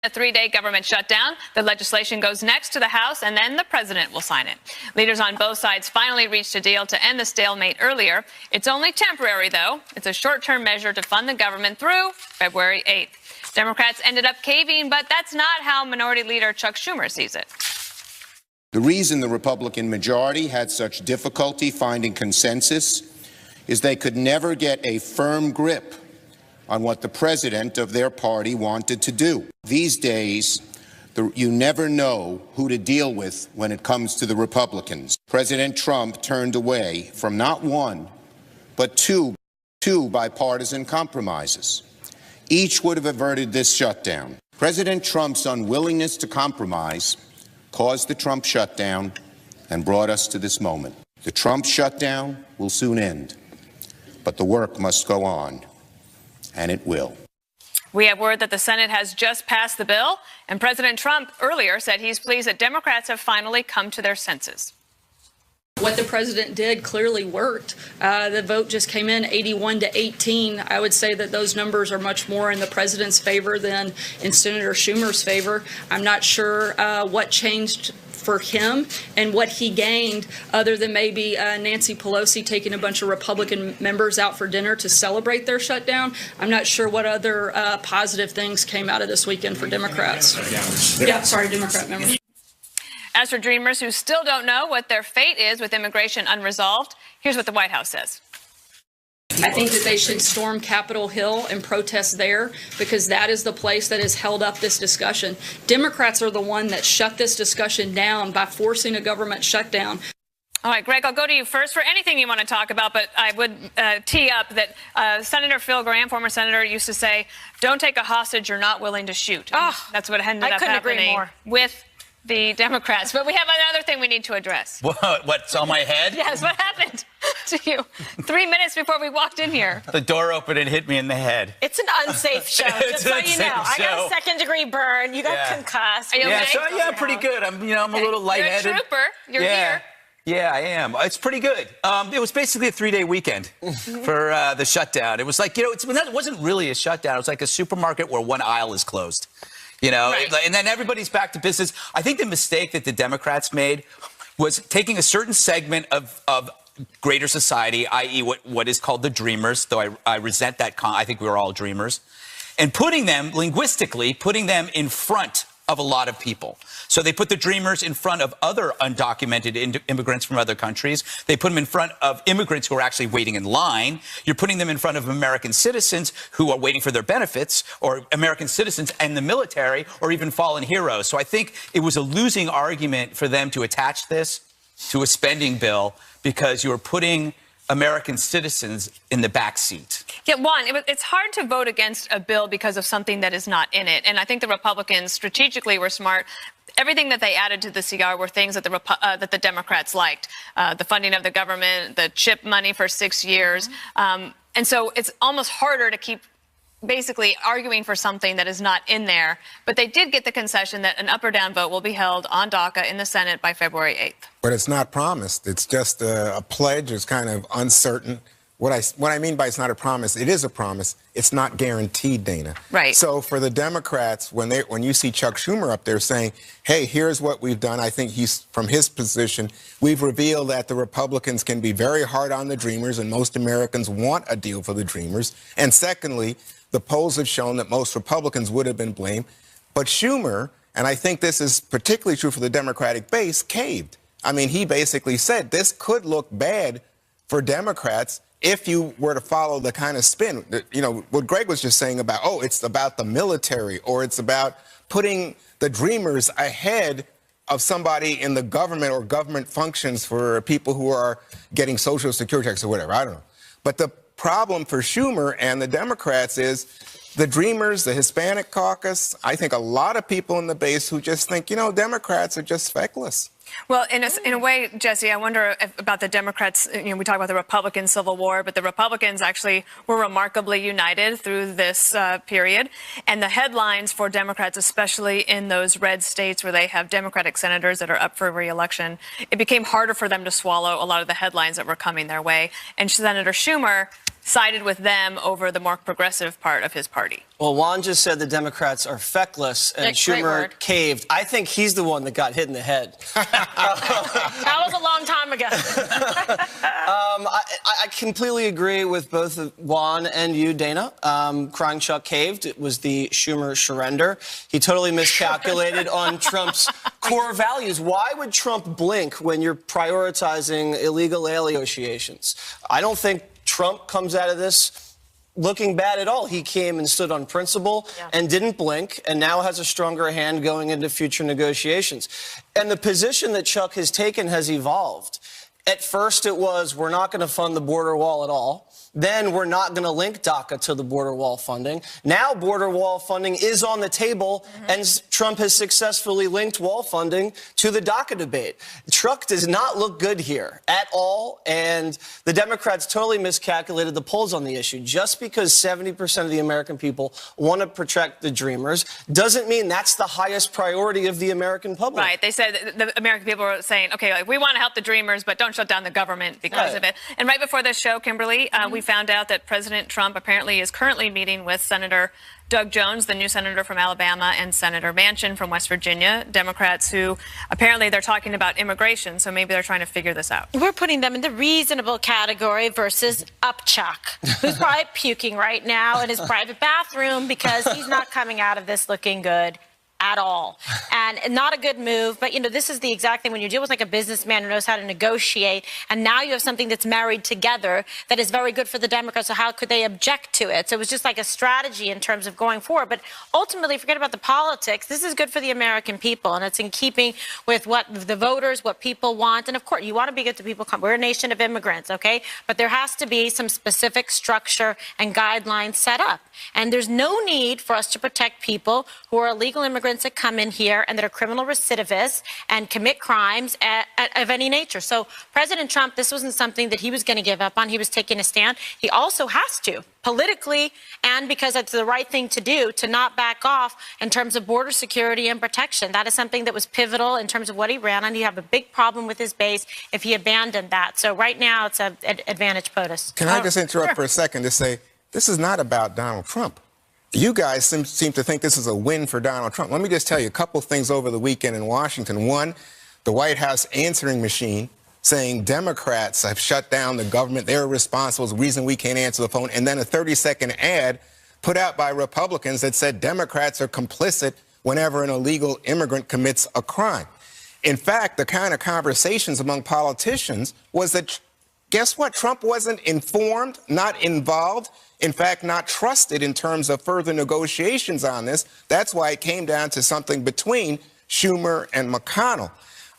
A 3-day government shutdown. The legislation goes next to the House, and then the president will sign it. Leaders on both sides finally reached a deal to end the stalemate earlier. It's only temporary, though. It's a short-term measure to fund the government through February 8th. Democrats ended up caving, but that's not how Minority Leader Chuck Schumer sees it. The reason the Republican majority had such difficulty finding consensus is they could never get a firm grip on what the president of their party wanted to do. These days, you never know who to deal with when it comes to the Republicans. President Trump turned away from not one, but two bipartisan compromises. Each would have averted this shutdown. President Trump's unwillingness to compromise caused the Trump shutdown and brought us to this moment. The Trump shutdown will soon end, but the work must go on. And it will. We have word that the Senate has just passed the bill, and President Trump earlier said he's pleased that Democrats have finally come to their senses. What the president did clearly worked. The vote just came in 81-18. I would say that those numbers are much more in the president's favor than in Senator Schumer's favor. I'm not sure what changed for him and what he gained other than maybe Nancy Pelosi taking a bunch of Republican members out for dinner to celebrate their shutdown. I'm not sure what other positive things came out of this weekend for Democrats. Democrat members. As for Dreamers who still don't know what their fate is with immigration unresolved, here's what the White House says. I think that they should storm Capitol Hill and protest there because that is the place that has held up this discussion. Democrats are the one that shut this discussion down by forcing a government shutdown. All right, Greg, I'll go to you first for anything you want to talk about, but I would tee up that Senator Phil Gramm, former senator, used to say, don't take a hostage you're not willing to shoot. Oh, that's what ended up happening with the Democrats. But we have another thing we need to address. What's on my head? Yes, what happened to you 3 minutes before we walked in here? The door opened and hit me in the head. It's an unsafe show, just so you know. I got a second-degree burn. You got concussed. Are you okay? Yeah, pretty good. I'm a little lightheaded. You're a trooper. You're here. Yeah, I am. It's pretty good. It was basically a 3-day weekend for the shutdown. It was like, it wasn't really a shutdown. It was like a supermarket where one aisle is closed. Right. And then everybody's back to business. I think the mistake that the Democrats made was taking a certain segment of greater society, i.e. what is called the Dreamers, though I resent that. I think we were all Dreamers, and putting them in front of a lot of people. So they put the Dreamers in front of other undocumented immigrants from other countries. They put them in front of immigrants who are actually waiting in line. You're putting them in front of American citizens who are waiting for their benefits, or American citizens and the military, or even fallen heroes. So I think it was a losing argument for them to attach this to a spending bill because you were putting American citizens in the back seat. Yeah, it's hard to vote against a bill because of something that is not in it. And I think the Republicans strategically were smart. Everything that they added to the CR were things that the Democrats liked. The funding of the government, the CHIP money for 6 years. And so it's almost harder to keep basically arguing for something that is not in there. But they did get the concession that an up or down vote will be held on DACA in the Senate by February 8th. But it's not promised. It's just a pledge. It's kind of uncertain. What I mean by it's not a promise, it is a promise. It's not guaranteed, Dana. Right. So for the Democrats, when you see Chuck Schumer up there saying, hey, here's what we've done, I think from his position, we've revealed that the Republicans can be very hard on the Dreamers, and most Americans want a deal for the Dreamers. And secondly, the polls have shown that most Republicans would have been blamed. But Schumer, and I think this is particularly true for the Democratic base, caved. I mean, he basically said this could look bad for Democrats if you were to follow the kind of spin, what Greg was just saying about, it's about the military, or it's about putting the Dreamers ahead of somebody in the government or government functions for people who are getting Social Security checks or whatever. I don't know. But the problem for Schumer and the Democrats is the Dreamers, the Hispanic caucus, I think a lot of people in the base who just think, Democrats are just feckless. Well, in a way, Jesse, I wonder about the Democrats. We talk about the Republican Civil War, but the Republicans actually were remarkably united through this period. And the headlines for Democrats, especially in those red states where they have Democratic senators that are up for re-election, it became harder for them to swallow a lot of the headlines that were coming their way. And Senator Schumer sided with them over the more progressive part of his party. Well, Juan just said the Democrats are feckless, and Schumer caved. I think he's the one that got hit in the head. That was a long time ago. I completely agree with both Juan and you, Dana. Crying Chuck caved. It was the Schumer surrender. He totally miscalculated on Trump's core values. Why would Trump blink when you're prioritizing illegal alien negotiations? I don't think Trump comes out of this looking bad at all. He came and stood on principle and didn't blink, and now has a stronger hand going into future negotiations. And the position that Chuck has taken has evolved. At first it was, we're not going to fund the border wall at all. Then we're not going to link DACA to the border wall funding. Now border wall funding is on the table, and Trump has successfully linked wall funding to the DACA debate. Trump does not look good here at all, and the Democrats totally miscalculated the polls on the issue. Just because 70% of the American people want to protect the Dreamers doesn't mean that's the highest priority of the American public. Right. They said the American people were saying, okay, like, we want to help the Dreamers, but don't shut down the government because of it. And right before this show, Kimberly, we found out that President Trump apparently is currently meeting with Senator Doug Jones, the new senator from Alabama, and Senator Manchin from West Virginia, Democrats who apparently they're talking about immigration, so maybe they're trying to figure this out. We're putting them in the reasonable category versus Upchuck, who's probably puking right now in his private bathroom because he's not coming out of this looking good at all. And not a good move, but, you know, this is the exact thing when you deal with like a businessman who knows how to negotiate, and now you have something that's married together that is very good for the Democrats, so how could they object to it? So it was just like a strategy in terms of going forward. But ultimately, forget about the politics. This is good for the American people, and it's in keeping with what the voters, what people want. And of course, you want to be good to people. We're a nation of immigrants, okay? But there has to be some specific structure and guidelines set up. And there's no need for us to protect people who are illegal immigrants that come in here and that are criminal recidivists and commit crimes of any nature. So President Trump, this wasn't something that he was going to give up on. He was taking a stand. He also has to, politically, and because it's the right thing to do, to not back off in terms of border security and protection. That is something that was pivotal in terms of what he ran on. You have a big problem with his base if he abandoned that. So right now, it's an advantage POTUS. Can I just interrupt for a second to say, this is not about Donald Trump. You guys seem to think this is a win for Donald Trump. Let me just tell you a couple things over the weekend in Washington. One, the White House answering machine saying Democrats have shut down the government. They're responsible. It's the reason we can't answer the phone. And then a 30-second ad put out by Republicans that said Democrats are complicit whenever an illegal immigrant commits a crime. In fact, the kind of conversations among politicians was that, guess what? Trump wasn't informed, not involved, in fact, not trusted in terms of further negotiations on this. That's why it came down to something between Schumer and McConnell.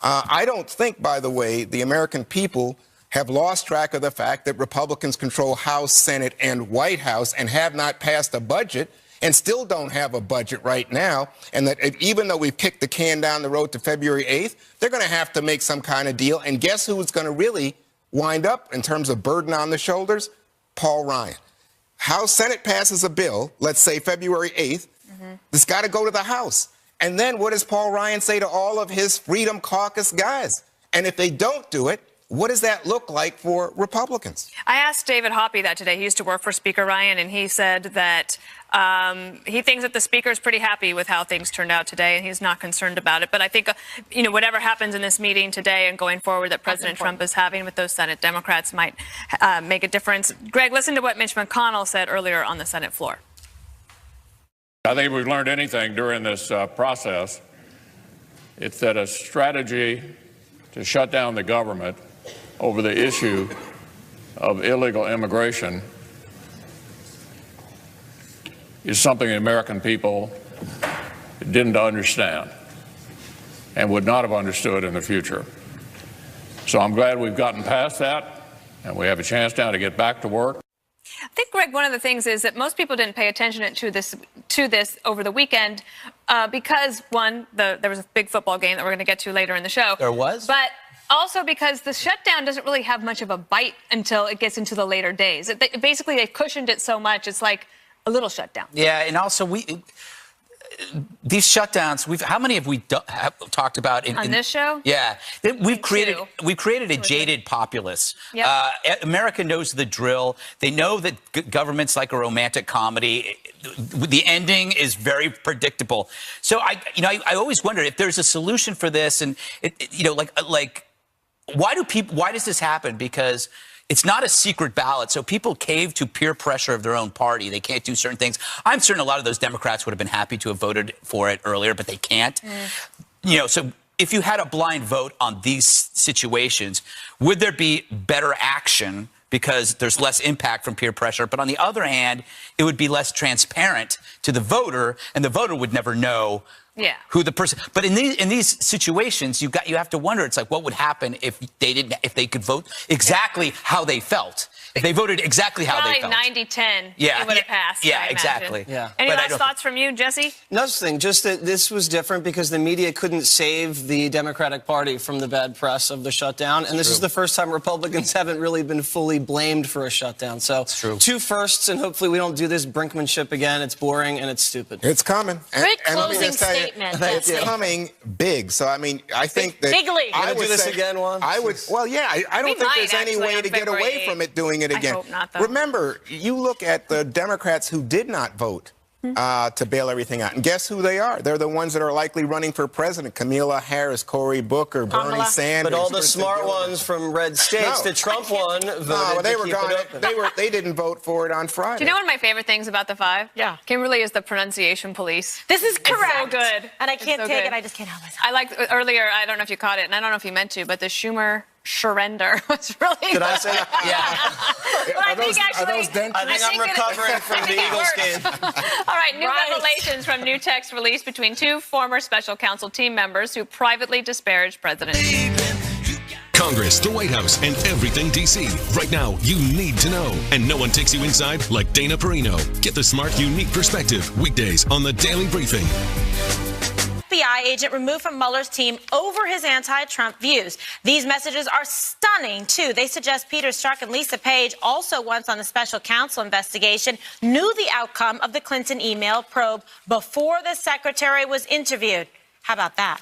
I don't think, by the way, the American people have lost track of the fact that Republicans control House, Senate, and White House and have not passed a budget and still don't have a budget right now, and that even though we've kicked the can down the road to February 8th, they're going to have to make some kind of deal. And guess who's going to really wind up in terms of burden on the shoulders? Paul Ryan. House, Senate passes a bill, let's say February 8th, it's got to go to the House. And then what does Paul Ryan say to all of his Freedom Caucus guys? And if they don't do it, what does that look like for Republicans? I asked David Hoppe that today. He used to work for Speaker Ryan, and he said that he thinks that the Speaker is pretty happy with how things turned out today, and he's not concerned about it. But I think, you know, whatever happens in this meeting today and going forward that President Trump is having with those Senate Democrats might make a difference. Greg, listen to what Mitch McConnell said earlier on the Senate floor. I think if we've learned anything during this process, it's that a strategy to shut down the government over the issue of illegal immigration is something the American people didn't understand and would not have understood in the future. So I'm glad we've gotten past that, and we have a chance now to get back to work. I think, Greg, one of the things is that most people didn't pay attention to this over the weekend because, one, there was a big football game that we're going to get to later in the show. There was? But also because the shutdown doesn't really have much of a bite until it gets into the later days. Basically, they've cushioned it so much, it's like a little shutdown. Yeah, and also these shutdowns, how many have we talked about in this show? Yeah, we've created a jaded populace. Yep. America knows the drill. They know that government's like a romantic comedy. the ending is very predictable. So I always wondered if there's a solution for this, and why does this happen? Because it's not a secret ballot, so people cave to peer pressure of their own party. They can't do certain things. I'm certain a lot of those Democrats would have been happy to have voted for it earlier, but they can't. So if you had a blind vote on these situations, would there be better action because there's less impact from peer pressure? But on the other hand, it would be less transparent to the voter, and the voter would never know who the person. But in these situations, you have to wonder. It's like, what would happen if they could vote exactly how they felt? If they voted exactly how they felt. Probably 90-10, it would have passed. Yeah, I exactly. Yeah. Any last thoughts from you, Jesse? Nothing. Just that this was different because the media couldn't save the Democratic Party from the bad press of the shutdown. And this is the first time Republicans haven't really been fully blamed for a shutdown. So two firsts, and hopefully we don't do this brinkmanship again. It's boring and it's stupid. It's coming. Great and let me closing just tell you, statement. it's coming big. So, I mean, I think that... Bigly. I would do this again, Juan? I would... Well, yeah, I don't think there's any way to get away from it doing it again. I hope not, though. Remember, you look at the Democrats who did not vote to bail everything out. And guess who they are? They're the ones that are likely running for president. Kamala Harris, Cory Booker, Bernie Sanders. But all the smart ones from red states that Trump won voted they were to keep gone. it open. They didn't vote for it on Friday. Do you know one of my favorite things about the five? Yeah. Kimberly is the pronunciation police. This is correct. It's so good. And I can't take good. it. I just can't help myself. I liked earlier, I don't know if you caught it, and I don't know if you meant to, but the Schumer surrender was really Did I say that? Yeah. But I think I'm recovering from the Eagles game. All right, new revelations from new text released between two former special counsel team members who privately disparaged President. Congress, the White House, and everything D.C. Right now, you need to know. And no one takes you inside like Dana Perino. Get the smart, unique perspective weekdays on The Daily Briefing. FBI agent removed from Mueller's team over his anti-Trump views. These messages are stunning, too. They suggest Peter Strzok and Lisa Page, also once on the special counsel investigation, knew the outcome of the Clinton email probe before the secretary was interviewed. How about that?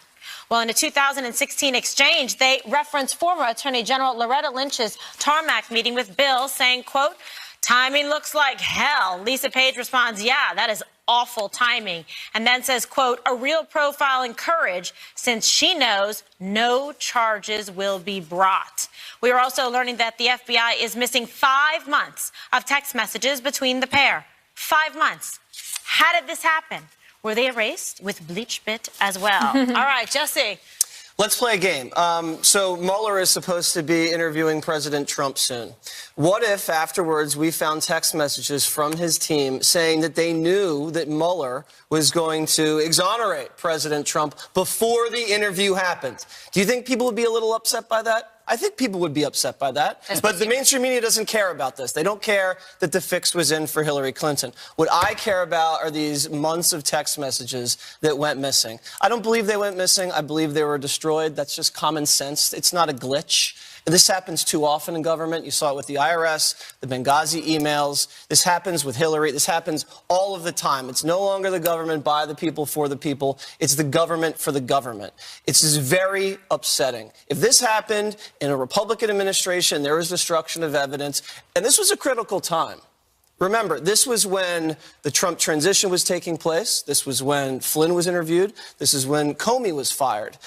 Well, in a 2016 exchange, they referenced former Attorney General Loretta Lynch's tarmac meeting with Bill, saying, quote, "Timing looks like hell." Lisa Page responds, "Yeah, that is awful timing," and then says, quote, "A real profile in courage, since she knows no charges will be brought." We are also learning that the FBI is missing 5 months of text messages between the pair. 5 months. How did this happen? Were they erased with bleach bit as well? All right, Jesse. Let's play a game. So Mueller is supposed to be interviewing President Trump soon. What if afterwards we found text messages from his team saying that they knew that Mueller was going to exonerate President Trump before the interview happened? Do you think people would be a little upset by that? I think people would be upset by that. But the mainstream media doesn't care about this. They don't care that the fix was in for Hillary Clinton. What I care about are these months of text messages that went missing. I don't believe they went missing. I believe they were destroyed. That's just common sense. It's not a glitch. This happens too often in government. You saw it with the IRS, the Benghazi emails. This happens with Hillary. This happens all of the time. It's no longer the government by the people for the people. It's the government for the government. It's just very upsetting. If this happened in a Republican administration, there was destruction of evidence, and this was a critical time. Remember, this was when the Trump transition was taking place. This was when Flynn was interviewed. This is when Comey was fired.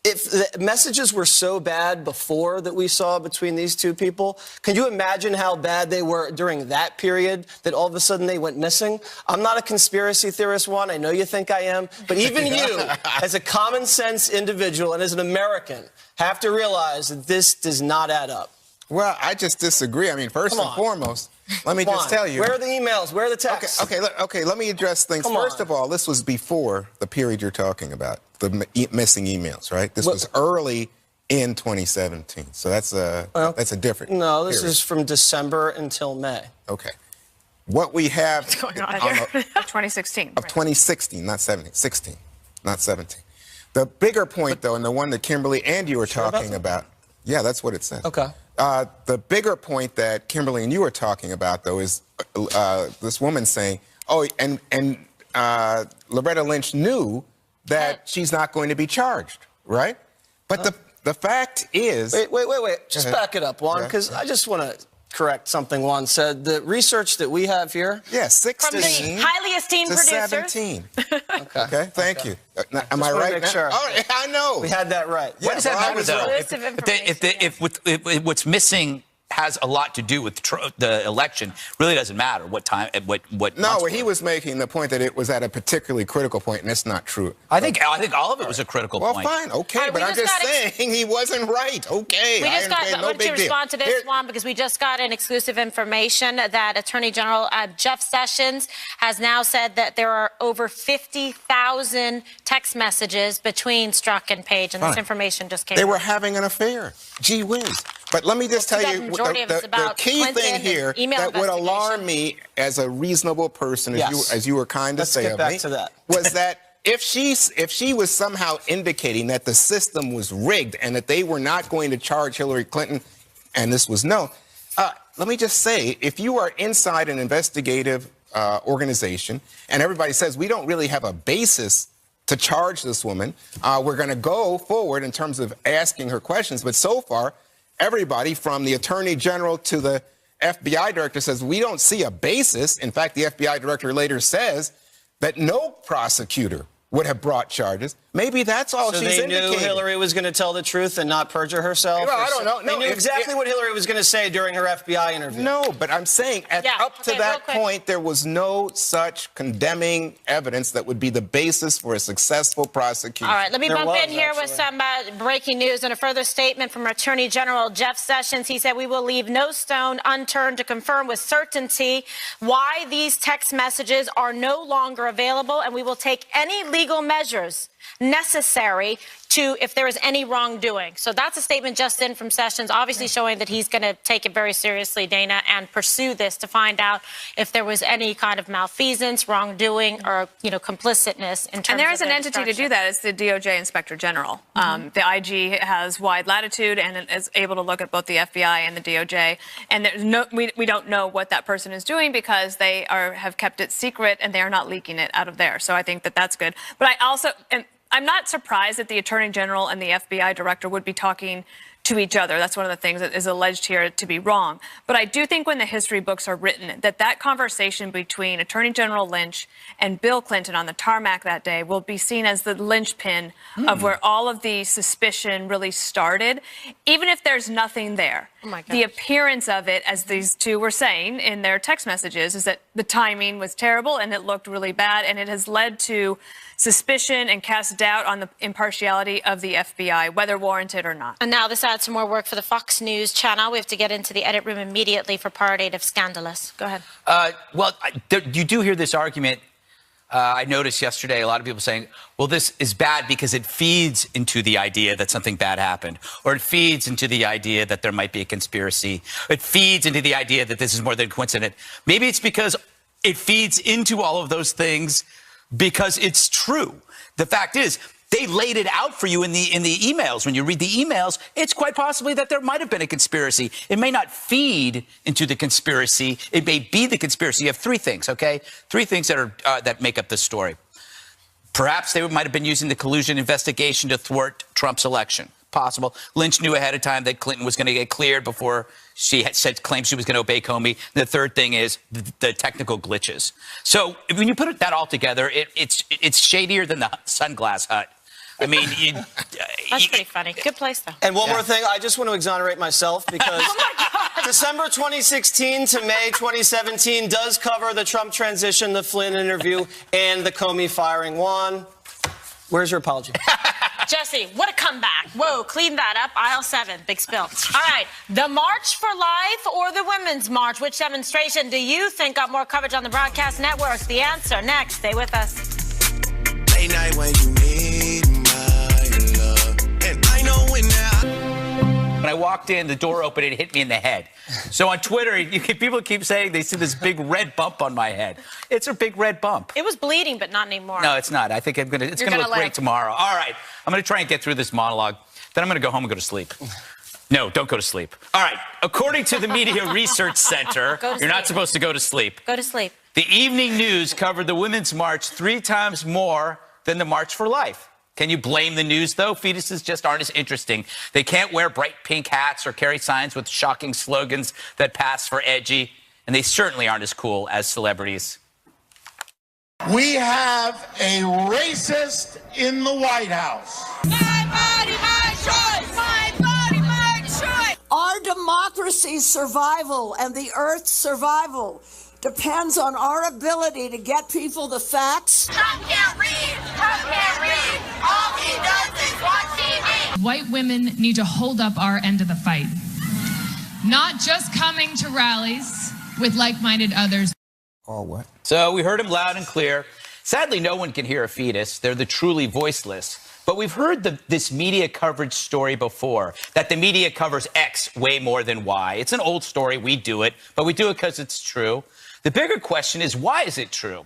If the messages were so bad before that we saw between these two people, can you imagine how bad they were during that period that all of a sudden they went missing? I'm not a conspiracy theorist, Juan. I know you think I am. But even you, as a common sense individual and as an American, have to realize that this does not add up. Well, I just disagree. I mean, first and foremost, let me just tell you. Where are the emails? Where are the texts? Okay, let me address things. First of all, this was before the period you're talking about, the missing emails, right? This was early in 2017. So that's a different No, this period. is from December until May. Okay. What we have... What's going on here? 2016. Of 2016, not 17. 16, not 17. The bigger point, though, and the one that Kimberly and you were talking about... Yeah, that's what it says. Okay. The bigger point that Kimberly and you were talking about, though, is this woman saying, "Oh, and Loretta Lynch knew that she's not going to be charged, right?" But the fact is, wait. Just back it up, Juan, because I just want to correct something Juan said. The research that we have here. Yeah, 16 From the highly esteemed to producers. 17. Okay, thank you. Am I right? Make now? sure. Oh, I know. We had that right. Yeah, What does that well, I matter, was though? right. If what's missing has a lot to do with the election, really doesn't matter what time, what. No, well, he was making the point that it was at a particularly critical point, and that's not true. I think all of it was a critical Well, point. fine, okay, All right, but we I'm just just saying he wasn't right. Okay, We I just got, understand, why no don't you big deal. respond to this Here- one, because we just got an exclusive information that Attorney General Jeff Sessions has now said that there are over 50,000 text messages between Strzok and Page, and this Fine. information just came They out. were having an affair. Gee whiz. But let me just tell Well, you, the majority of it's the about key Clinton thing and here email that would alarm investigation. me as a reasonable person, Yes. as you were kind to Let's say get of back me, to that. was that if she was somehow indicating that the system was rigged and that they were not going to charge Hillary Clinton, and this was no, let me just say, if you are inside an investigative organization and everybody says we don't really have a basis to charge this woman, we're going to go forward in terms of asking her questions, but so far, everybody from the Attorney General to the FBI director says we don't see a basis. In fact, the FBI director later says that no prosecutor would have brought charges. Maybe that's all So she's they indicating. knew Hillary was going to tell the truth and not perjure herself? Well, I don't know. No, they knew exactly what Hillary was going to say during her FBI interview. No, but I'm saying up to okay, that real quick. point, there was no such condemning evidence that would be the basis for a successful prosecution. All right, let me There bump was, in here with some breaking news and a further statement from Attorney General Jeff Sessions. He said, "We will leave no stone unturned to confirm with certainty why these text messages are no longer available, and we will take any legal measures necessary to if there is any wrongdoing." So that's a statement just in from Sessions, obviously showing that he's going to take it very seriously, Dana, and pursue this to find out if there was any kind of malfeasance, wrongdoing, or complicitness in terms of And there is an their entity to destruction. do that. It's the DOJ Inspector General. The IG has wide latitude and is able to look at both the FBI and the DOJ. And there's we don't know what that person is doing because they have kept it secret and they are not leaking it out of there. So I think that that's good. But I also I'm not surprised that the Attorney General and the FBI Director would be talking to each other. That's one of the things that is alleged here to be wrong. But I do think when the history books are written, that conversation between Attorney General Lynch and Bill Clinton on the tarmac that day will be seen as the linchpin of where all of the suspicion really started, even if there's nothing there. Oh my gosh. The appearance of it, as these two were saying in their text messages, is that the timing was terrible and it looked really bad, and it has led to suspicion and cast doubt on the impartiality of the FBI, whether warranted or not. And now this adds some more work for the Fox News channel. We have to get into the edit room immediately for part 8 of Scandalous. Go ahead. Well, you do hear this argument. I noticed yesterday a lot of people saying, well, this is bad because it feeds into the idea that something bad happened, or it feeds into the idea that there might be a conspiracy. It feeds into the idea that this is more than coincident. Maybe it's because it feeds into all of those things because it's true. The fact is, they laid it out for you in the emails. When you read the emails, it's quite possibly that there might have been a conspiracy. It may not feed into the conspiracy. It may be the conspiracy. You have three things, okay? Three things that are that make up this story. Perhaps they might have been using the collusion investigation to thwart Trump's election. Possible. Lynch knew ahead of time that Clinton was going to get cleared before she had claimed she was going to obey Comey. The third thing is the technical glitches. So when you put that all together, it's shadier than the Sunglass Hut. I mean, That's pretty funny. Good place, though. And one more thing, I just want to exonerate myself because December 2016 to May 2017 does cover the Trump transition, the Flynn interview, and the Comey firing. Juan, where's your apology? Jesse, what a comeback. Whoa, clean that up. Aisle 7, big spill. All right, the March for Life or the Women's March? Which demonstration do you think got more coverage on the broadcast networks? The answer next. Stay with us. Late night when you need my love. And I know when When I walked in, the door opened, it hit me in the head. So on Twitter, people keep saying they see this big red bump on my head. It's a big red bump. It was bleeding, but not anymore. No, it's not. I think it's gonna look great tomorrow. All right, I'm gonna try and get through this monologue. Then I'm gonna go home and go to sleep. No, don't go to sleep. All right, according to the Media Research Center, you're not supposed to go to sleep. Go to sleep. The evening news covered the Women's March 3 times more than the March for Life. Can you blame the news, though? Fetuses just aren't as interesting. They can't wear bright pink hats or carry signs with shocking slogans that pass for edgy, and they certainly aren't as cool as celebrities. We have a racist in the White House. My body, my choice. My body, my choice. Our democracy's survival and the Earth's survival depends on our ability to get people the facts. Trump can't read. Trump can't read. All he does is watch TV. White women need to hold up our end of the fight. Not just coming to rallies with like-minded others. Oh, what? So we heard him loud and clear. Sadly, no one can hear a fetus. They're the truly voiceless. But we've heard this media coverage story before, that the media covers X way more than Y. It's an old story. We do it, but we do it because it's true. The bigger question is, why is it true?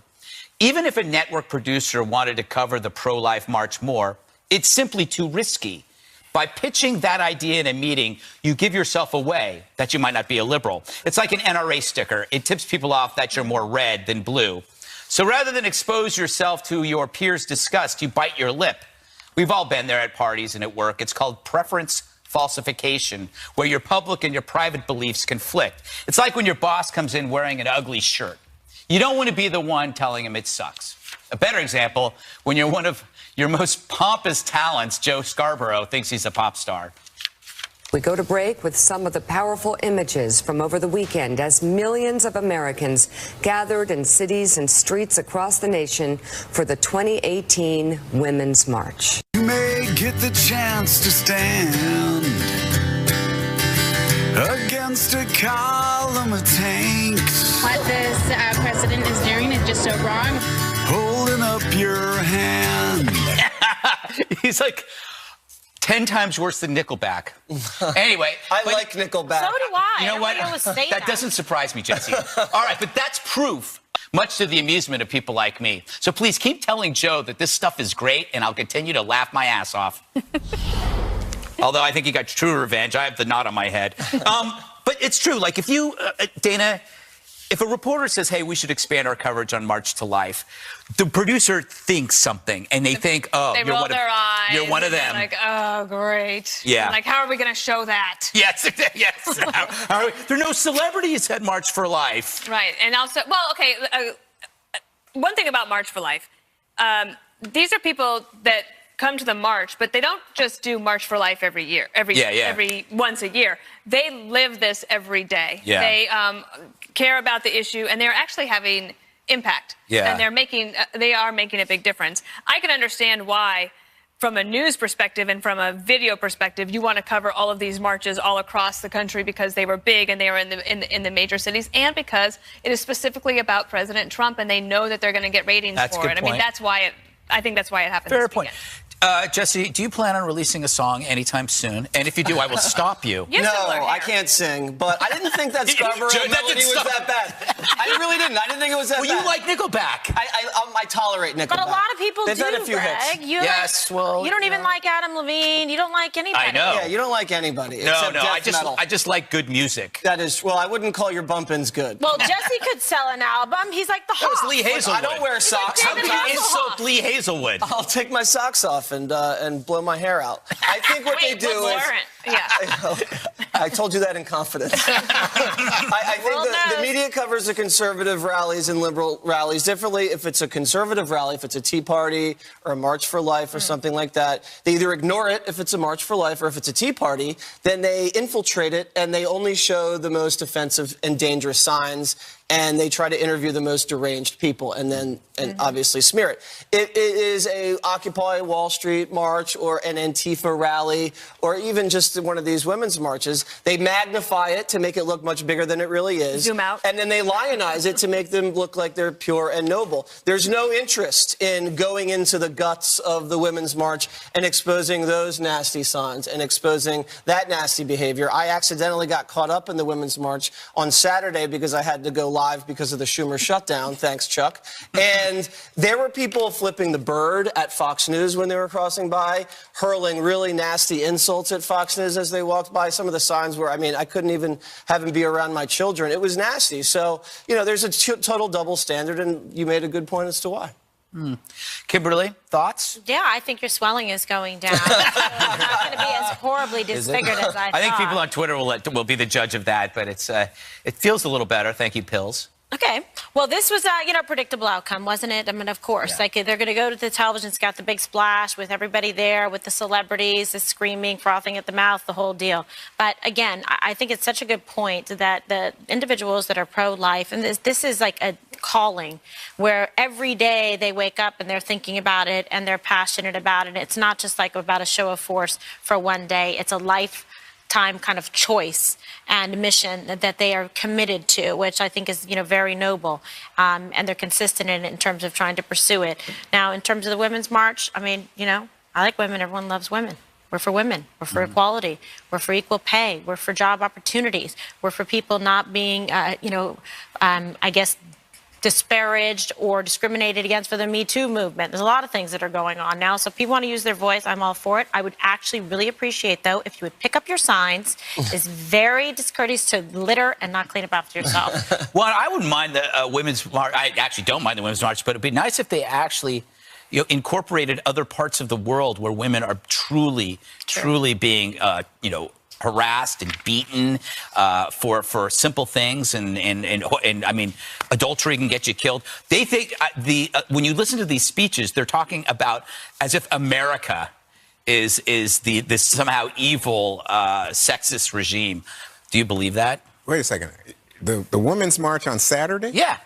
Even if a network producer wanted to cover the pro-life march more, it's simply too risky. By pitching that idea in a meeting, you give yourself away that you might not be a liberal. It's like an NRA sticker. It tips people off that you're more red than blue. So rather than expose yourself to your peers' disgust, you bite your lip. We've all been there at parties and at work. It's called preference falsification, where your public and your private beliefs conflict. It's like when your boss comes in wearing an ugly shirt. You don't want to be the one telling him it sucks. A better example, when you're one of your most pompous talents, Joe Scarborough, thinks he's a pop star. We go to break with some of the powerful images from over the weekend as millions of Americans gathered in cities and streets across the nation for the 2018 Women's March. You may get the chance to stand against a column of tanks. What this president is doing is just so wrong. Holding up your hand. He's like 10 times worse than Nickelback. Anyway. I like Nickelback. So do I. You know what? That doesn't surprise me, Jesse. All right, but that's proof, much to the amusement of people like me. So please keep telling Joe that this stuff is great, and I'll continue to laugh my ass off. Although I think he got true revenge. I have the knot on my head. But it's true. Like, if you, Dana, if a reporter says, hey, we should expand our coverage on March to Life, the producer thinks something, and they think, oh, they roll their eyes. You're one of them. Like, oh, great. Yeah. Like, how are we going to show that? Yes, yes. There are no celebrities at March for Life. Right. And also, well, okay, one thing about March for Life, these are people that come to the march, but they don't just do March for Life every year, every once a year. They live this every day. Yeah. They care about the issue, and they're actually having impact. Yeah. And they are making a big difference. I can understand why, from a news perspective and from a video perspective, you want to cover all of these marches all across the country because they were big and they were in the major cities, and because it is specifically about President Trump, and they know that they're going to get ratings for it. I mean, that's why I think that's why it happened. Fair point. Jesse, do you plan on releasing a song anytime soon? And if you do, I will stop you. No, I can't sing, but I didn't think that Scarborough melody was that bad. I really didn't. I didn't think it was that bad. Well, you like Nickelback. I tolerate Nickelback. But a lot of people They've had a few hits. Yes, well, you don't even like Adam Levine. You don't like anybody. I know. Yeah, you don't like anybody. No, except death metal. I just like good music. That is, well, I wouldn't call your bumpins good. Well, Jesse could sell an album. He's like the Hawk. That was Lee Hazelwood. I don't wear socks. How can you insult Lee Hazelwood? I'll take my socks off and blow my hair out. I think what they do is... I told you that in confidence. I think the media covers the conservative rallies and liberal rallies differently. If it's a conservative rally, if it's a Tea Party or a March for Life or something like that, they either ignore it if it's a March for Life, or if it's a Tea Party, then they infiltrate it and they only show the most offensive and dangerous signs, and they try to interview the most deranged people and then obviously smear it. It is a Occupy Wall Street march or an Antifa rally or even just one of these women's marches. They magnify it to make it look much bigger than it really is. Zoom out. And then they lionize it to make them look like they're pure and noble. There's no interest in going into the guts of the women's march and exposing those nasty signs and exposing that nasty behavior. I accidentally got caught up in the women's march on Saturday because I had to go live because of the Schumer shutdown. Thanks, Chuck. And there were people flipping the bird at Fox News when they were crossing by, hurling really nasty insults at Fox News as they walked by. Some of the signs were, I mean, I couldn't even have them be around my children. It was nasty. So, you know, there's a total double standard, and you made a good point as to why. Kimberly, thoughts? Yeah, I think your swelling is going down. So I'm not going to be as horribly disfigured as I thought. I think people on Twitter will be the judge of that, but it feels a little better. Thank you, pills. Okay. Well, this was a predictable outcome, wasn't it? I mean, of course, like they're going to go to the television. It's got the big splash with everybody there, with the celebrities, the screaming, frothing at the mouth, the whole deal. But again, I think it's such a good point that the individuals that are pro-life, and this is like a calling where every day they wake up and they're thinking about it and they're passionate about it. It's not just like about a show of force for one day. It's a lifetime kind of choice and mission that they are committed to, which I think is, very noble. And they're consistent in it in terms of trying to pursue it. Now, in terms of the Women's March, I mean, I like women. Everyone loves women. We're for women. We're for equality. We're for equal pay. We're for job opportunities. We're for people not being, I guess, disparaged or discriminated against for the Me Too movement. There's a lot of things that are going on now. So if people want to use their voice, I'm all for it. I would actually really appreciate, though, if you would pick up your signs. It's very discourteous to litter and not clean up after yourself. Well, I wouldn't mind the Women's March. I actually don't mind the Women's March, but it'd be nice of they actually incorporated other parts of the world where women are truly being, harassed and beaten for simple things, and I mean, adultery can get you killed. They think when you listen to these speeches, they're talking about as if America is this somehow evil sexist regime. Do you believe that? Wait a second. The Women's March on Saturday? Yeah.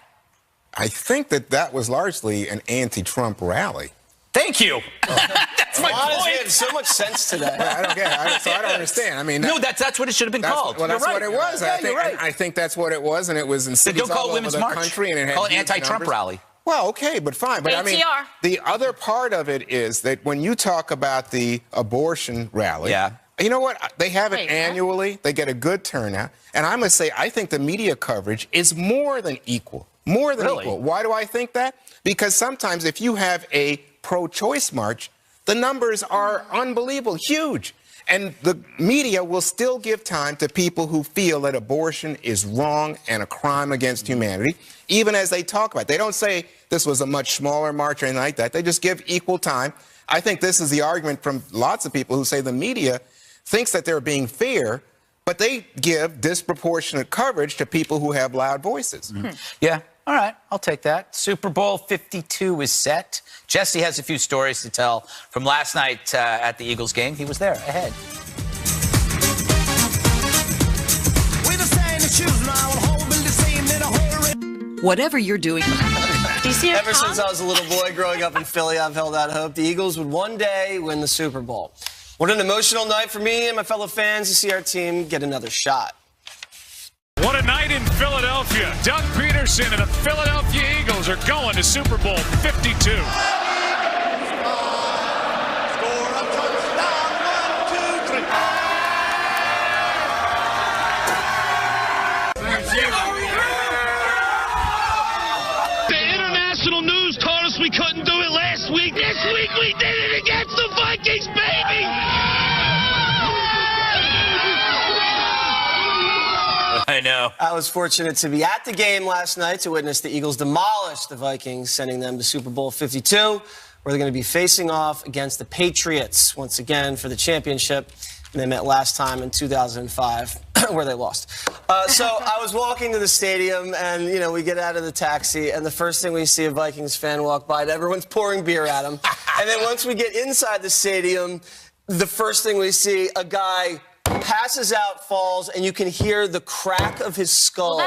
I think that was largely an anti-Trump rally. Thank you. That's my point. Had so much sense today. Well, I don't get it. So I don't understand. I mean, no, that's what it should have been called. Well, that's what it was. Yeah, you're right. I think that's what it was, and it was in cities all over the country, and it had call it anti-Trump rally. Well, okay, but fine. But I mean, the other part of it is that when you talk about the abortion rally, you know what? They have it annually. They get a good turnout, and I must say, I think the media coverage is more than equal. More than equal. Why do I think that? Because sometimes if you have a pro-choice march, the numbers are unbelievable, huge. And the media will still give time to people who feel that abortion is wrong and a crime against humanity, even as they talk about it. They don't say this was a much smaller march or anything like that. They just give equal time. I think this is the argument from lots of people who say the media thinks that they're being fair, but they give disproportionate coverage to people who have loud voices. Yeah. All right, I'll take that. Super Bowl 52 is set. Jesse has a few stories to tell from last night at the Eagles game. He was there. Ahead. Whatever you're doing. Ever since I was a little boy growing up in Philly, I've held out hope the Eagles would one day win the Super Bowl. What an emotional night for me and my fellow fans to see our team get another shot. What a night in Philadelphia. Doug Peterson and the Philadelphia Eagles are going to Super Bowl 52. The international news told us we couldn't do it last week. This week we did it against the Vikings, baby! I know. I was fortunate to be at the game last night to witness the Eagles demolish the Vikings, sending them to Super Bowl 52, where they're going to be facing off against the Patriots once again for the championship. And they met last time in 2005, where they lost. So I was walking to the stadium, and, we get out of the taxi, and the first thing we see a Vikings fan walk by, and everyone's pouring beer at him. And then once we get inside the stadium, the first thing we see, a guy passes out, falls, and you can hear the crack of his skull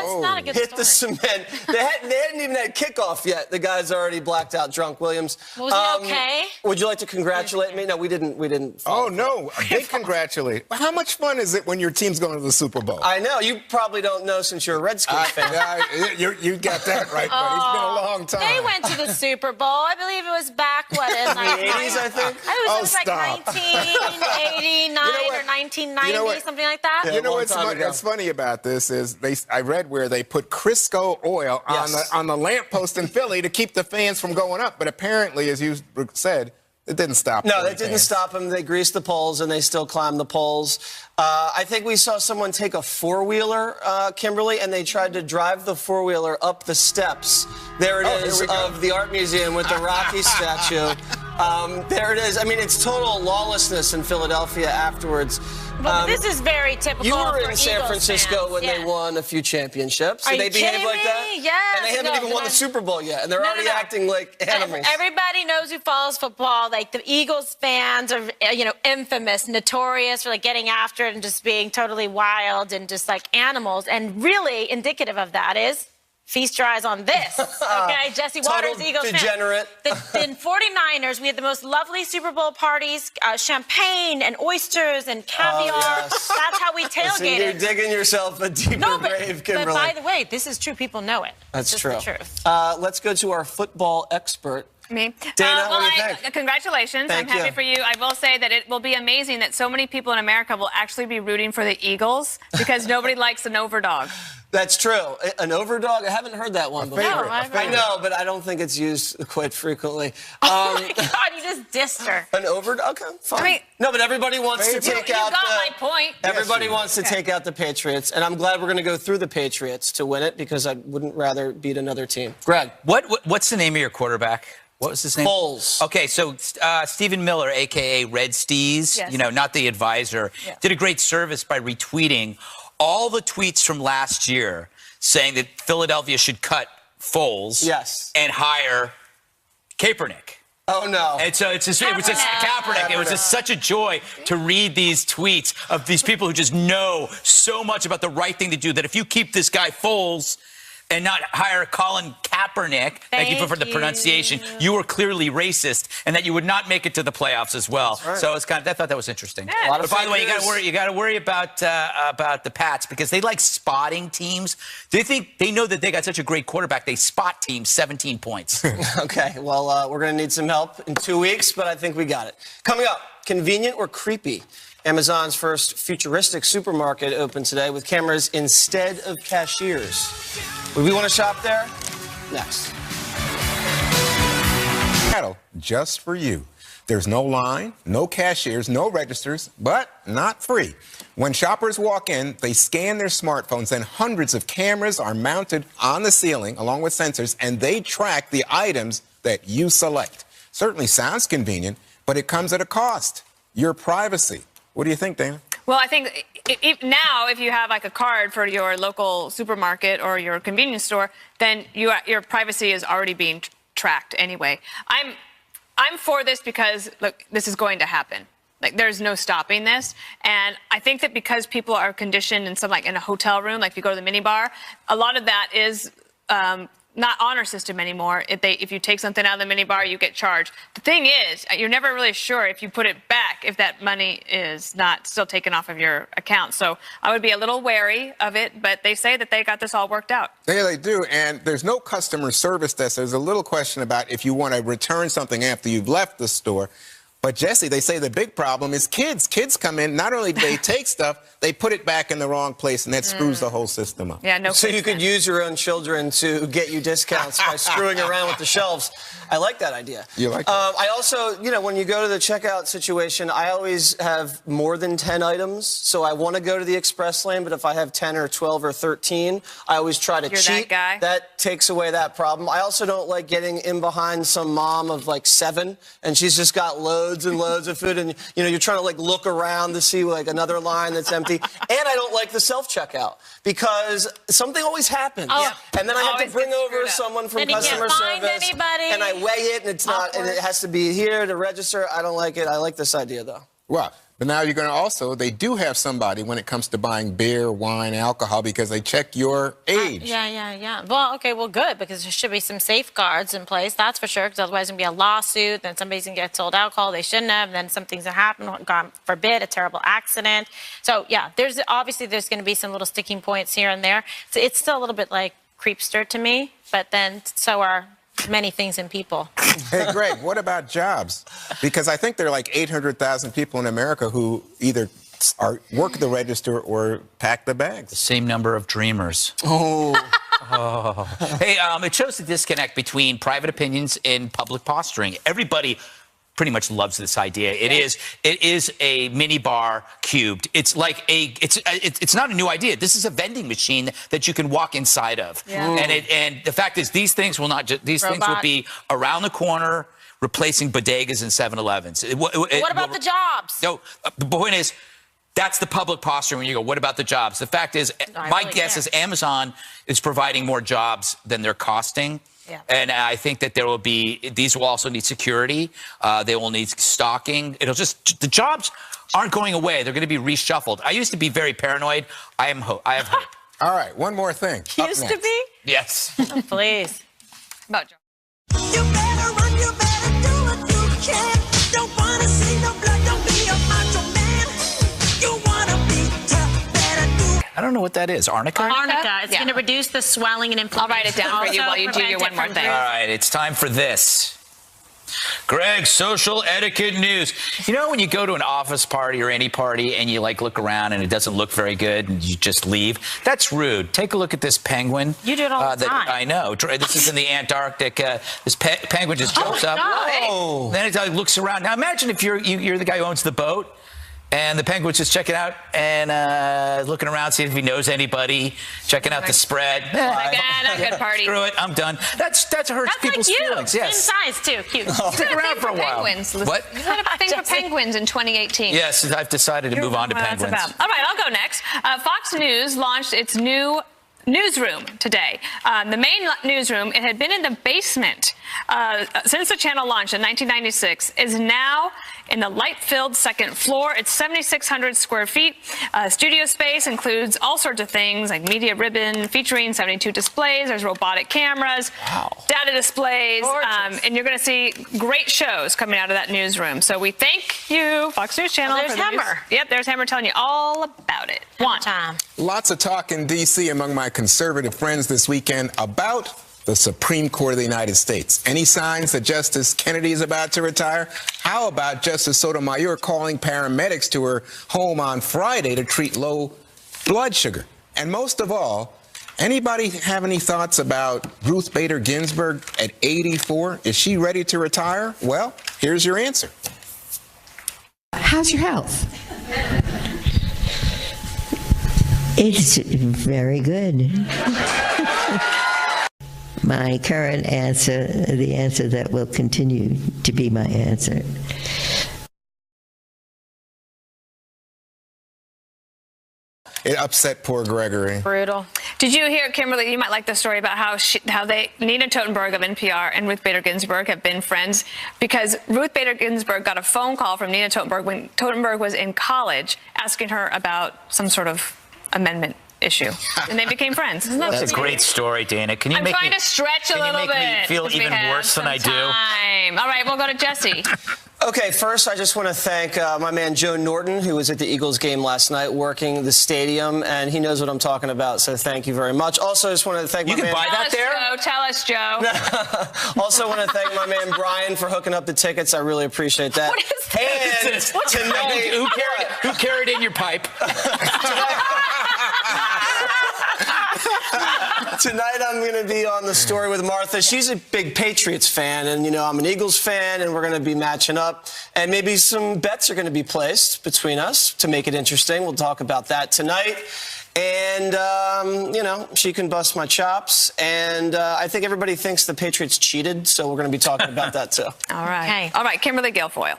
hit the cement. They hadn't even had kickoff yet. The guy's already blacked out drunk. Williams. Was he okay? Would you like to congratulate me? No, we didn't. Oh, no. Big congratulate. How much fun is it when your team's going to the Super Bowl? I know. You probably don't know since you're a Redskins fan. You got that right, buddy. It's been a long time. They went to the Super Bowl. I believe it was back, in the 80s, I think? It was like 1989 or 1990. Something like that. You know what's funny about this is I read where they put Crisco oil on the lamppost in Philly to keep the fans from going up. But apparently, as you said, It didn't stop. No, that didn't stop them. They greased the poles, and they still climbed the poles. I think we saw someone take a four-wheeler, Kimberly, and they tried to drive the four-wheeler up the steps. There it is of the Art Museum with the Rocky statue. There it is. I mean, it's total lawlessness in Philadelphia afterwards. But this is very typical. You were for in San Eagles Francisco fans. when they won a few championships. Are Did they you behave kidding like me? that? Yes. And they haven't even won the Super Bowl yet, and they're already acting like animals. Everybody knows who follows football. Like the Eagles fans are, infamous, notorious for like getting after it and just being totally wild and just like animals. And really indicative of that is feast your eyes on this. Okay, Jesse Waters, Eagles degenerate. fan. In 49ers, we had the most lovely Super Bowl parties, champagne and oysters and caviar. Yes. That's how we tailgated. You're digging yourself a deeper grave, Kimberly. But by the way, this is true. People know it. That's It's true. The truth. Let's go to our football expert. Me? Dana, what do you think? Congratulations. Thank I'm happy you. for you. I will say that it will be amazing that so many people in America will actually be rooting for the Eagles because nobody likes an overdog. That's true. An overdog? I haven't heard that one before. I know, but I don't think it's used quite frequently. Oh my God, you just dissed her. An overdog? Okay, fine. I mean, no, but everybody wants to take out You got my point. Everybody wants to take out the Patriots, and I'm glad we're going to go through the Patriots to win it because I wouldn't rather beat another team. Greg. What's the name of your quarterback? What was his name? Foles. Okay, so Stephen Miller, a.k.a. Red Steez, Yes. not the advisor, did a great service by retweeting all the tweets from last year saying that Philadelphia should cut Foles and hire Kaepernick. Oh, no. And so it was just Kaepernick. It was just such a joy to read these tweets of these people who just know so much about the right thing to do that if you keep this guy Foles and not hire Colin Kaepernick, thank you for the pronunciation, you were clearly racist, and that you would not make it to the playoffs as well. Right. So it's I thought that was interesting. Yeah. But by the way, you got to worry about the Pats because they like spotting teams. They know that they got such a great quarterback. They spot teams 17 points. Okay, well, we're going to need some help in 2 weeks, but I think we got it. Coming up, convenient or creepy? Amazon's first futuristic supermarket opened today with cameras instead of cashiers. Would we want to shop there? Next. Just for you. There's no line, no cashiers, no registers, but not free. When shoppers walk in, they scan their smartphones and hundreds of cameras are mounted on the ceiling along with sensors, and they track the items that you select. Certainly sounds convenient, but it comes at a cost. Your privacy. What do you think, Dana? Well, I think now if you have like a card for your local supermarket or your convenience store, then your privacy is already being tracked anyway. I'm for this because, look, this is going to happen. Like, there's no stopping this. And I think that because people are conditioned in in a hotel room, like if you go to the minibar, a lot of that is not honor system anymore. If you take something out of the minibar, you get charged. The thing is, you're never really sure if you put it back, if that money is not still taken off of your account. So I would be a little wary of it, but they say that they got this all worked out. Yeah, they do. And there's no customer service desk. There's a little question about if you want to return something after you've left the store. But, Jesse, they say the big problem is kids. Kids come in, not only do they take stuff, they put it back in the wrong place, and that screws the whole system up. Yeah, no. So you could use your own children to get you discounts by screwing around with the shelves. I like that idea. You like that? I also, when you go to the checkout situation, I always have more than 10 items. So I want to go to the express lane, but if I have 10 or 12 or 13, I always try to cheat. That guy? That takes away that problem. I also don't like getting in behind some mom of 7, and she's just got loads and loads of food, and you're trying to look around to see another line that's empty. And I don't like the self-checkout because something always happens. Oh, and then I have to bring over someone from customer service. And I weigh it, and it's not, and it has to be here to register. I don't like it. I like this idea, though. Well, but now you're going to also, they do have somebody when it comes to buying beer, wine, alcohol, because they check your age. Yeah. Well, okay, good, because there should be some safeguards in place, that's for sure, because otherwise there's going to be a lawsuit, then somebody's going to get sold alcohol they shouldn't have, then something's going to happen, God forbid, a terrible accident. So, yeah, there's going to be some little sticking points here and there. So it's still a little bit like creepster to me, but then so are many things in people. Hey, Greg, what about jobs? Because I think there are 800,000 people in America who either work the register or pack the bags. The same number of dreamers. Oh. Hey, it shows the disconnect between private opinions and public posturing. Everybody pretty much loves this idea. It is a mini bar cubed. It's like it's not a new idea. This is a vending machine that you can walk inside of. Yeah. And the fact is, these things will not just things will be around the corner, replacing bodegas and 7-Elevens. What about the jobs? No, the point is, that's the public posture when you go, what about the jobs? The fact is, my guess is Amazon is providing more jobs than they're costing. Yeah. And I think that these will also need security. They will need stocking. The jobs aren't going away. They're going to be reshuffled. I used to be very paranoid. I have hope. All right, one more thing. Used to be? Yes. Oh, please. About jobs. You better run, you better do what you can. Don't wanna see no blood, don't be a macho man. You wanna be tough, better do. I don't know what that is. Arnica? Arnica. It's going to reduce the swelling and inflammation. I'll write it down for you while you do your one more thing. All right, it's time for this. Greg, social etiquette news. You know when you go to an office party or any party and you look around and it doesn't look very good and you just leave? That's rude. Take a look at this penguin. You do it all the time. I know. This is in the Antarctic. This penguin just jumps up. God. Then it looks around. Now imagine if you're the guy who owns the boat. And the penguin's just checking out and looking around, seeing if he knows anybody, checking out the spread. Not a good party. Screw it, I'm done. That hurts people's feelings. Yes. Same size, too. Cute. Stick around for a while. Penguins. What? You got to think for penguins in 2018. Yes, I've decided to move on to penguins. All right, I'll go next. Fox News launched its new newsroom today. The main newsroom, it had been in the basement since the channel launched in 1996, is now in the light-filled second floor. It's 7,600 square feet. Studio space includes all sorts of things like media ribbon featuring 72 displays. There's robotic cameras, data displays, and you're going to see great shows coming out of that newsroom. So we thank you, Fox News Channel. There's Hammer. Yep, there's Hammer telling you all about it. One time. Lots of talk in D.C. among my conservative friends this weekend about the Supreme Court of the United States. Any signs that Justice Kennedy is about to retire? How about Justice Sotomayor calling paramedics to her home on Friday to treat low blood sugar? And most of all, anybody have any thoughts about Ruth Bader Ginsburg at 84? Is she ready to retire? Well, here's your answer. How's your health? It's very good. My current answer, the answer that will continue to be my answer. It upset poor Gregory. Brutal. Did you hear, Kimberly, you might like the story about how Nina Totenberg of NPR and Ruth Bader Ginsburg have been friends because Ruth Bader Ginsburg got a phone call from Nina Totenberg when Totenberg was in college asking her about some sort of amendment issue, and they became friends. Isn't that That's a great story, Dana. Can you I'm make trying me, to stretch a little bit. Can you make me feel even worse than I do? All right, we'll go to Jesse. Okay, first I just want to thank my man Joe Norton, who was at the Eagles game last night working the stadium, and he knows what I'm talking about, so thank you very much. Also, I just want to thank my man... You can buy that there? Tell us, Joe. Also want to thank my man Brian for hooking up the tickets. I really appreciate that. What is And tonight... Who carried in your pipe? Tonight I'm going to be on The Story with Martha. She's a big Patriots fan, and, you know, I'm an Eagles fan, and we're going to be matching up. And maybe some bets are going to be placed between us to make it interesting. We'll talk about that tonight. And, you know, she can bust my chops. And I think everybody thinks the Patriots cheated, so we're going to be talking about that, too. All right. Okay. All right, Kimberly Guilfoyle.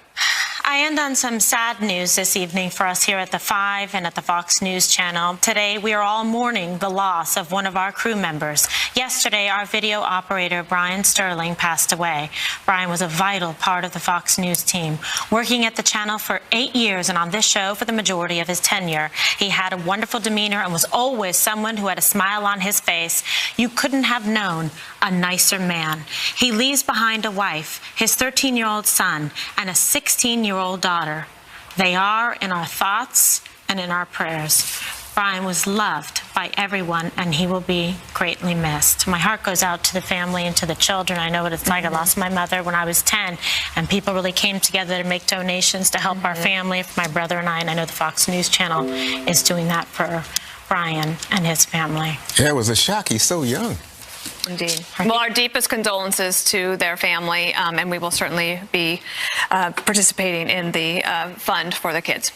I end on some sad news this evening for us here at the 5 and at the Fox News Channel. Today, we are all mourning the loss of one of our crew members. Yesterday, our video operator, Brian Sterling, passed away. Brian was a vital part of the Fox News team, working at the channel for 8 years and on this show for the majority of his tenure. He had a wonderful demeanor and was always someone who had a smile on his face. You couldn't have known a nicer man. He leaves behind a wife, his 13-year-old son, and a 16-year-old daughter. They are in our thoughts and in our prayers. Brian was loved by everyone, and he will be greatly missed. My heart goes out to the family and to the children. I know what it's like. I lost my mother when I was 10, and people really came together to make donations to help our family, for my brother and I know the Fox News Channel is doing that for Brian and his family. Yeah, it was a shock. He's so young. Indeed. Well, our deepest condolences to their family, and we will certainly be participating in the fund for the kids.